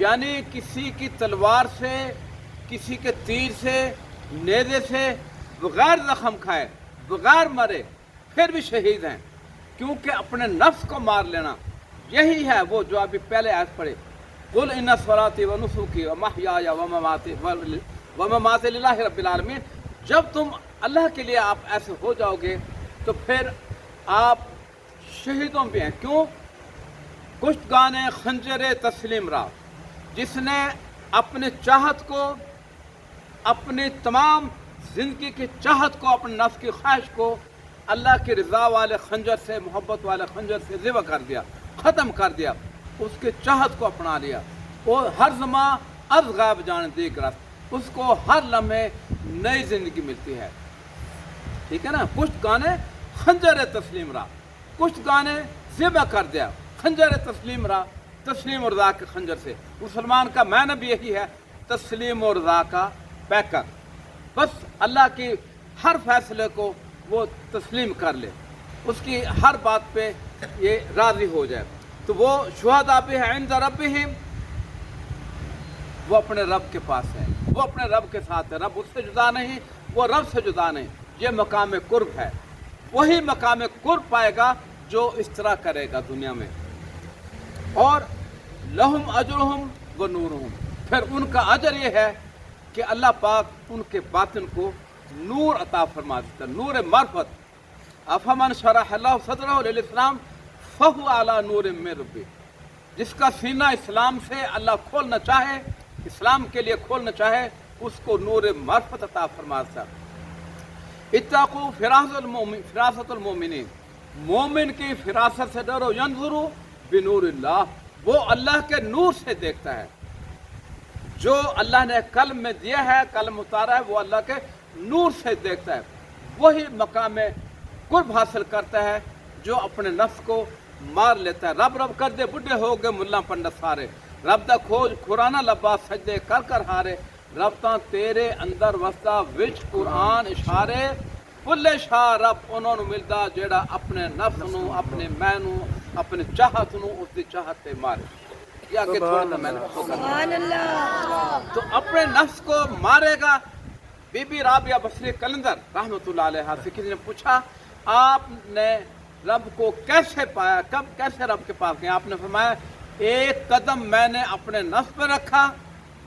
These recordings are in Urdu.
یعنی کسی کی تلوار سے، کسی کے تیر سے، نیزے سے بغیر زخم کھائے، بغیر مرے پھر بھی شہید ہیں، کیونکہ اپنے نفس کو مار لینا یہی ہے وہ جو ابھی پہلے آیت پڑھے، قل ان صلاتی و نسکی و محیای و مماتی للہ رب العالمین۔ جب تم اللہ کے لیے آپ ایسے ہو جاؤ گے تو پھر آپ شہیدوں بھی ہیں۔ کیوں؟ کشتگان خنجر تسلیم را، جس نے اپنے چاہت کو، اپنی تمام زندگی کی چاہت کو، اپنے نفس کی خواہش کو اللہ کی رضا والے خنجر سے، محبت والے خنجر سے ذبح کر دیا، ختم کر دیا، اس کی چاہت کو اپنا لیا، وہ ہر زمان از غیب جان دیگ رست، اس کو ہر لمحے نئی زندگی ملتی ہے، ٹھیک ہے نا۔ کشت گانے خنجر تسلیم را، کشت گانے ذبح کر دیا، خنجر تسلیم را، تسلیم و رضا کے خنجر سے۔ مسلمان کا معنی بھی یہی ہے، تسلیم و رضا کا پیکر، بس اللہ کی ہر فیصلے کو وہ تسلیم کر لے، اس کی ہر بات پہ یہ راضی ہو جائے۔ تو وہ شہداء بھی ہیں عند ربہم، وہ اپنے رب کے پاس ہے، وہ اپنے رب کے ساتھ ہے، رب اس سے جدا نہیں، وہ رب سے جدا نہیں، یہ مقام قرب ہے، وہی مقام قرب پائے گا جو اس طرح کرے گا دنیا میں۔ اور لہم اجرہم و نورہم، پھر ان کا اجر یہ ہے کہ اللہ پاک ان کے باطن کو نور عطا فرما دیتا ہے، نور معرفت۔ افمن شرح اللہ صدرہ للاسلام فہو علی نور من ربہ، جس کا سینہ اسلام سے اللہ کھولنا چاہے، اسلام کے لیے کھولنا چاہے، اس کو نور معرفت عطا فرماتا ہے۔ اتقوا فراست المومنین، مومن کی فراست سے ڈرو، ینظروا بنور اللہ، وہ اللہ کے نور سے دیکھتا ہے، جو اللہ نے قلم میں دیا ہے، قلم اتارا ہے، وہ اللہ کے نور سے دیکھتا ہے، وہی مقام قرب حاصل کرتا ہے جو اپنے نفس کو مار لیتا ہے۔ رب رب کر دے بڈھے ہو گئے ملا پنڈت سارے، رب دا کھوج کھرانا لبا سجدے کر کر ہارے، رب تاں تیرے اندر وسدا وچ قرآن اشارے، پلے شاہ رب انہوں نے ملدا جیڑا اپنے نفس نو، اپنے میں نو، اپنے چاہت نو اس دی چاہت تے مارے۔ یہ آگے تھوڑا سا میں نے سبحان اللہ، تو اپنے نفس کو مارے گا۔ بی بی رابعہ بصری قلندر رحمۃ اللہ علیہ سے کسی نے پوچھا آپ نے رب کو کیسے پایا، کب کیسے رب کے پاس گئے؟ آپ نے فرمایا ایک قدم میں نے اپنے نفس پہ رکھا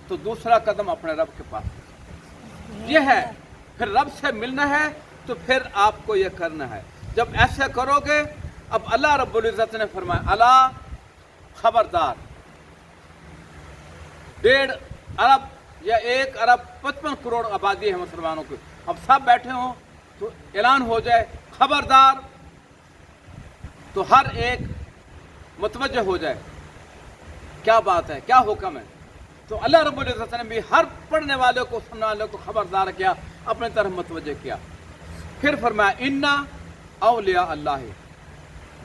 تو دوسرا قدم اپنے رب کے پاس، یہ ہے۔ پھر رب سے ملنا ہے تو پھر آپ کو یہ کرنا ہے۔ جب ایسے کرو گے، اب اللہ رب العزت نے فرمایا اللہ خبردار، 1.5 ارب یا 1 ارب 55 کروڑ آبادی ہے مسلمانوں کی، اب سب بیٹھے ہوں تو اعلان ہو جائے خبردار، تو ہر ایک متوجہ ہو جائے کیا بات ہے، کیا حکم ہے۔ تو اللہ رب العزت نے بھی ہر پڑھنے والے کو، سننے والے کو خبردار کیا، اپنے طرف متوجہ کیا۔ پھر فرمایا انا اولیاء اللہ،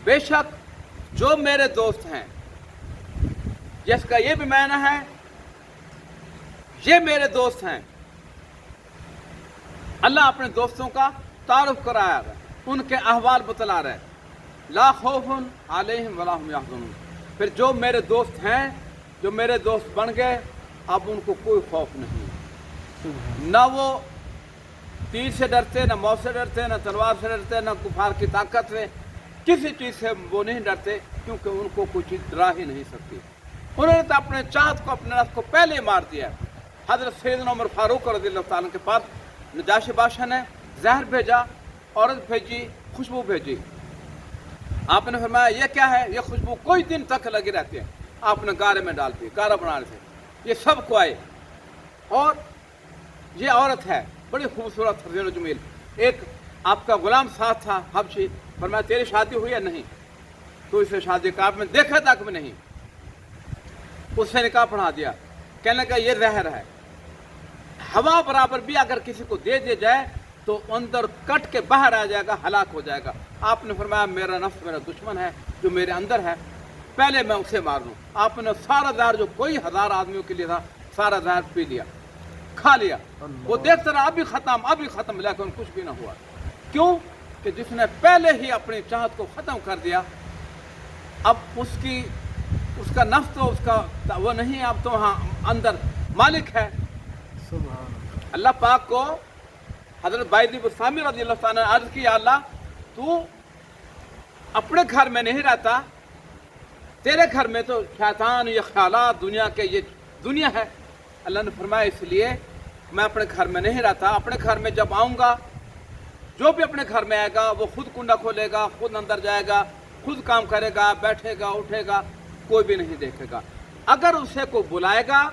بے شک جو میرے دوست ہیں، جس کا یہ بھی معنی ہے یہ میرے دوست ہیں۔ اللہ اپنے دوستوں کا تعارف کرایا ہے، ان کے احوال بتلا رہے، لا خوف علیہم ولا هم یحزنون، پھر جو میرے دوست ہیں، جو میرے دوست بن گئے، اب ان کو کوئی خوف نہیں، نہ وہ تیر سے ڈرتے، نہ موت سے ڈرتے، نہ تلوار سے ڈرتے، نہ کفار کی طاقت سے، کسی چیز سے وہ نہیں ڈرتے، کیونکہ ان کو کوئی چیز ڈرا ہی نہیں سکتی۔ انہوں نے تو اپنے چاہت کو، اپنے نفس کو پہلے ہی مار دیا۔ حضرت سیدنا عمر فاروق رضی اللہ تعالیٰ کے پاس نجاشی بادشاہ نے زہر بھیجا، عورت بھیجی، خوشبو بھیجی۔ آپ نے فرمایا یہ کیا ہے؟ یہ خوشبو کوئی دن تک لگی رہتی ہے، آپ نے گارے میں ڈال دی، گارا بنا رہے تھے۔ یہ سب کو آئے، اور یہ عورت ہے بڑی خوبصورت، حسین و جمیل، ایک آپ کا غلام ساتھ تھا حبشی، فرمایا تیری شادی ہوئی ہے؟ نہیں۔ تو اسے شادی کا آپ نے دیکھا تک بھی نہیں، اس سے نکاح پڑھا دیا، کہنے کا یہ زہر ہے، ہوا برابر بھی اگر کسی کو دے دیا جائے تو اندر کٹ کے باہر آ جائے گا، ہلاک ہو جائے گا۔ آپ نے فرمایا میرا نفس میرا دشمن ہے جو میرے اندر ہے، پہلے میں اسے مار لوں۔ آپ نے سارا زہر جو کوئی 1000 آدمیوں کے لیے تھا، سارا زہر پی لیا، کھا لیا۔ وہ دیکھتا رہا ابھی ختم، لیکن کچھ بھی نہ ہوا۔ کیوں؟ کہ جس نے پہلے ہی اپنی چاہت کو ختم کر دیا، اب اس کی اس کا نفس تو اس کا وہ نہیں ہے، اب تو وہاں اندر مالک ہے۔ اللہ پاک کو حضرت بائزید بستامی رضی اللہ تعالیٰ نے عرض کی، یا اللہ تو اپنے گھر میں نہیں رہتا، تیرے گھر میں تو شیطان، یہ خیالات دنیا کے، یہ دنیا ہے۔ اللہ نے فرمایا اس لیے میں اپنے گھر میں نہیں رہتا، اپنے گھر میں جب آؤں گا، جو بھی اپنے گھر میں آئے گا وہ خود کنڈا کھولے گا، خود اندر جائے گا، خود کام کرے گا، بیٹھے گا، اٹھے گا، کوئی بھی نہیں دیکھے گا۔ اگر اسے کوئی بلائے گا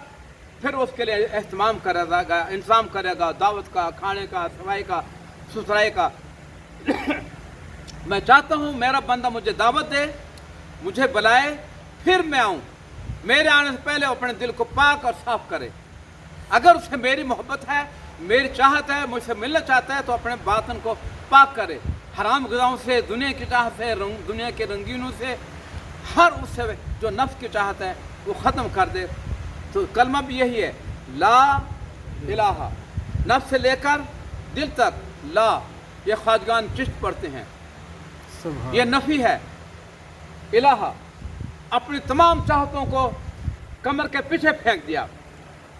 پھر اس کے لیے اہتمام کرے گا، انتظام کرے گا، دعوت کا، کھانے کا، صفائی کا، ستھرائی کا۔ میں چاہتا ہوں میرا بندہ مجھے دعوت دے، مجھے بلائے، پھر میں آؤں، میرے آنے سے پہلے اپنے دل کو پاک اور صاف کرے۔ اگر اسے میری محبت ہے، میری چاہت ہے، مجھ سے ملنا چاہتا ہے تو اپنے باطن کو پاک کرے، حرام غذاؤں سے، دنیا کی چاہت سے، دنیا کے رنگینوں سے، ہر اس سے جو نفس کی چاہت ہے وہ ختم کر دے۔ تو کلمہ بھی یہی ہے، لا الہ، نفس سے لے کر دل تک لا، یہ خواجگان چشت پڑھتے ہیں، یہ نفی ہے۔ الہ، اپنی تمام چاہتوں کو کمر کے پیچھے پھینک دیا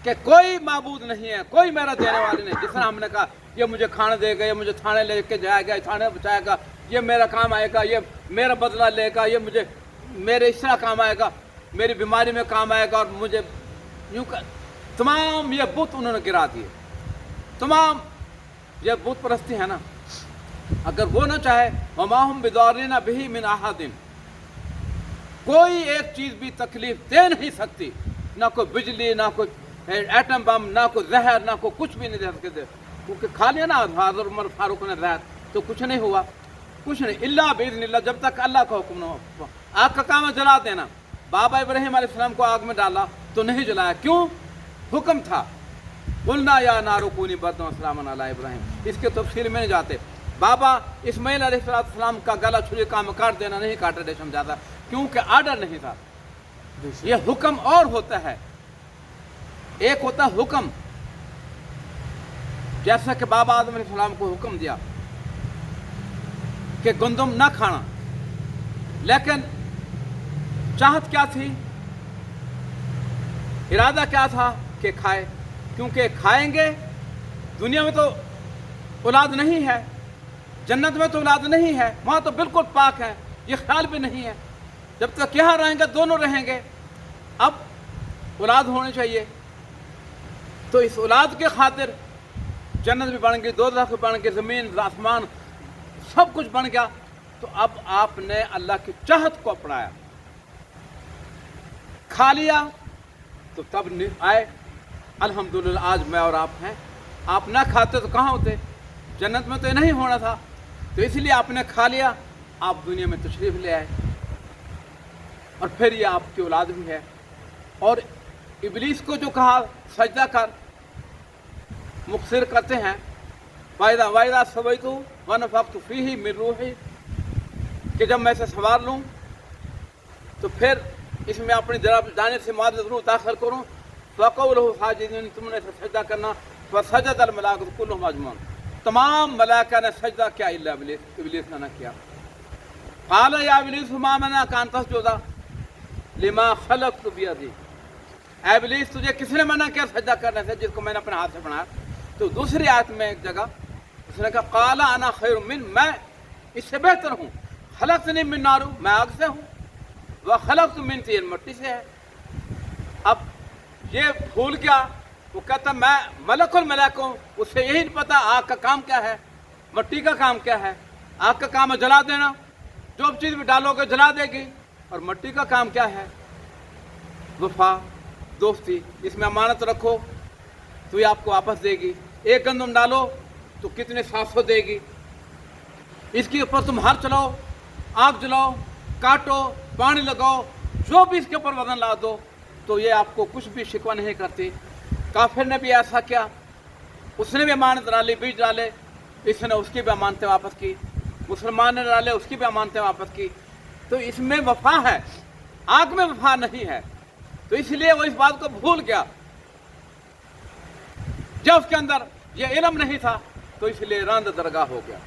کہ کوئی معبود نہیں ہے، کوئی میرا دینے والا نہیں۔ جس طرح ہم نے کہا یہ مجھے کھانا دے گا، یہ مجھے تھانے لے کے جائے گا، تھانے بچائے گا، یہ میرا کام آئے گا، یہ میرا بدلہ لے گا، یہ مجھے میرے اس طرح کام آئے گا، میری بیماری میں کام آئے گا، اور مجھے یوں تمام یہ بت انہوں نے گرا دیے۔ تمام یہ بت پرستی ہے نا، اگر وہ نہ چاہے وما ہم بضارین بہ من احد، کوئی ایک چیز بھی تکلیف دے نہیں سکتی، نہ کوئی بجلی، نہ کوئی ایٹم بم، نہ کوئی زہر، نہ کوئی کچھ بھی نہیں دے سکتے، کیونکہ کھا لیا نا حضرت عمر فاروق نے زہر تو کچھ نہیں ہوا، کچھ نہیں، الا باذن اللہ، جب تک اللہ کا حکم نہ ہو۔ آگ کا کام ہے جلا دینا، بابا ابراہیم علیہ السلام کو آگ میں ڈالا تو نہیں جلایا، کیوں؟ حکم تھا، قلنا یا نار کونی بردا وسلاما علی ابراہیم۔ اس کے تفصیل میں نہیں جاتے۔ بابا اسماعیل علیہ السلام کا گلا چھری کام کاٹ دینا نہیں کاٹا دے سمجھاتا، کیونکہ آرڈر نہیں تھا۔ یہ حکم اور ہوتا ہے، ایک ہوتا ہے حکم، جیسا کہ بابا آدم علیہ السلام کو حکم دیا کہ گندم نہ کھانا، لیکن چاہت کیا تھی، ارادہ کیا تھا کہ کھائے، کیونکہ کھائیں گے، دنیا میں تو اولاد نہیں ہے، جنت میں تو اولاد نہیں ہے، وہاں تو بالکل پاک ہے، یہ خیال بھی نہیں ہے، جب تک یہاں رہیں گے دونوں رہیں گے، اب اولاد ہونی چاہیے، تو اس اولاد کے خاطر جنت بھی بن گئی، دوزخ بھی بن گئی، زمین آسمان سب کچھ بن گیا، تو اب آپ نے اللہ کی چاہت کو اپنایا، کھا لیا، تو تب آئے الحمدللہ آج میں اور آپ ہیں۔ آپ نہ کھاتے تو کہاں ہوتے، جنت میں تو یہ نہیں ہونا تھا، تو اس لیے آپ نے کھا لیا، آپ دنیا میں تشریف لے آئے، اور پھر یہ آپ کی اولاد بھی ہے۔ اور ابلیس کو جو کہا سجدہ کر، مقصر کرتے ہیں، وَإِذَا سَوَيْتُ وَنَفَخْتُ فِيهِ مِن رُوحِي، کہ جب میں اسے سنوار لوں تو پھر اس میں اپنی جانب سے معزز روح داخل کروں، فَقَوْلُهُ سَاجِدِينَ، تم نے اسے سجدہ کرنا، فَسَجَدَ الْمَلَائِكَةُ كُلُّهُمْ أَجْمَعُونَ، تمام ملائکہ نے سجدہ کیا الا ابلیس نے نہ کیا۔ قَالَ يَا إِبْلِيسُ مَا مَنَعَكَ أَن تَسْجُدَ لِمَا خَلَقْتُ بِيَدِي، اے ابلیس تجھے کس نے منع کیا سجدہ کرنے سے جس کو میں نے اپنے ہاتھ سے بنایا؟ تو دوسری آیت میں ایک جگہ اس نے کہا قَالَ أَنَا خَيْرٌ مِّن، میں اس سے بہتر ہوں، خَلَقْتَنِي مِن نَارٍ، میں آگ سے ہوں، وَخَلَقْتُ مِن طِينٍ، مٹی سے ہے۔ اب یہ بھول گیا، وہ کہتا میں ملک الملائکہ ہوں، اسے یہی نہیں پتا آگ کا کام کیا ہے، مٹی کا کام کیا ہے۔ آگ کا کام ہے جلا دینا، جو چیز بھی ڈالو گے جلا دے گی، اور مٹی کا کام کیا ہے، وفا، دوستی، اس میں امانت رکھو تو یہ آپ کو واپس دے گی، ایک گندم ڈالو تو کتنے 700 دے گی، اس کے اوپر تم ہر چلاؤ، آگ جلاؤ، کاٹو، پانی لگاؤ، جو بھی اس کے اوپر وزن لا دو تو یہ آپ کو کچھ بھی شکوہ نہیں کرتی۔ کافر نے بھی ایسا کیا، اس نے بھی امانت ڈالی، بیج ڈالے، اس نے اس کی بھی امانتیں واپس کی، مسلمان نے ڈالے، اس کی بھی امانتیں واپس کی، تو اس میں وفا ہے، آگ میں وفا نہیں ہے، تو اس لیے وہ اس بات کو بھول گیا، جب اس کے اندر یہ علم نہیں تھا تو اس لیے راند درگاہ ہو گیا۔